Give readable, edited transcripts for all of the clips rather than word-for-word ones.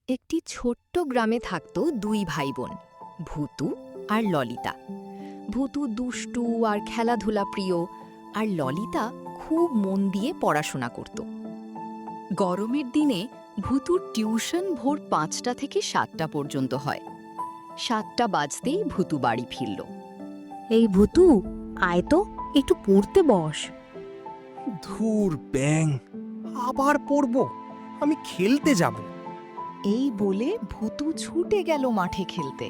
একটি ছোট্ট গ্রামে থাকত দুই ভাই বোন, ভূতু আর ললিতা। ভূতু দুষ্টু আর খেলাধুলা প্রিয়, আর ললিতা খুব মন দিয়ে পড়াশোনা করত। গরমের দিনে ভূতুর টিউশন ভোর ৫টা থেকে ৭টা পর্যন্ত হয়। ৭টা বাজতেই ভূতু বাড়ি ফিরল। এই ভূতু, আয় তো, একটু পড়তে বস। ধুর ব্যাং, আবার পড়ব? আমি খেলতে যাব। এই বলে ভূতু ছুটে গেল মাঠে খেলতে।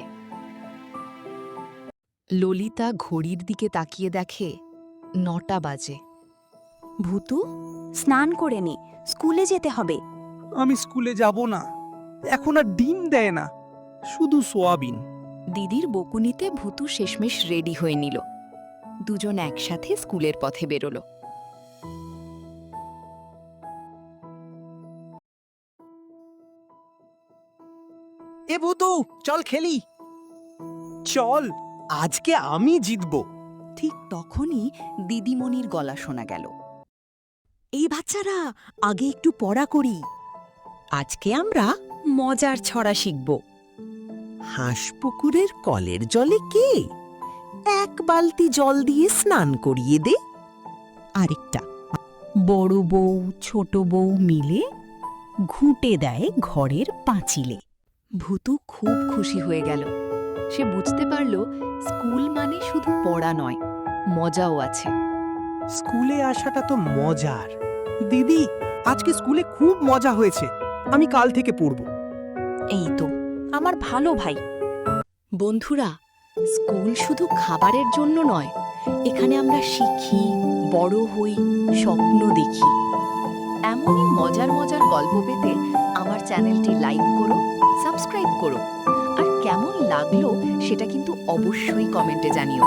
ললিতা ঘড়ির দিকে তাকিয়ে দেখে ৯টা বাজে। ভূতু, স্নান করে নে, স্কুলে যেতে হবে। আমি স্কুলে যাব না, এখন আর ডিম দেয় না, শুধু সোয়াবিন। দিদির বকুনিতে ভূতু শেষমেশ রেডি হয়ে নিল। দুজন একসাথে স্কুলের পথে বেরোল। এ ভূতু, চল খেলি। চল, আজকে আমি জিতব। ঠিক তখনই দিদিমণির গলা শোনা গেল। এই বাচ্চারা, আগে একটু পড়া করি। আজকে আমরা মজার ছড়া শিখব। হাঁসপুকুরের কলের জলে কে এক বালতি জল দিয়ে স্নান করিয়ে দে। আরেকটা, বড় বউ ছোট বউ মিলে ঘুঁটে দেয় ঘরের পাঁচিলে। ভূতু খুব খুশি হয়ে গেল। সে বুঝতে পারল স্কুল মানে শুধু পড়া নয়, মজাও আছে। স্কুলে আসাটা তো মজার। দিদি, আজকে স্কুলে খুব মজা হয়েছে, আমি কাল থেকে পড়ব। এই তো আমার ভালো ভাই। বন্ধুরা, স্কুল শুধু খাবারের জন্য নয়, এখানে আমরা শিখি, বড় হই, স্বপ্ন দেখি। এমনই মজার মজার গল্প পেতে আমার চ্যানেলটি লাইক করো, সাবস্ক্রাইব করো, আর কেমন লাগলো সেটা কিন্তু অবশ্যই কমেন্টে জানিও।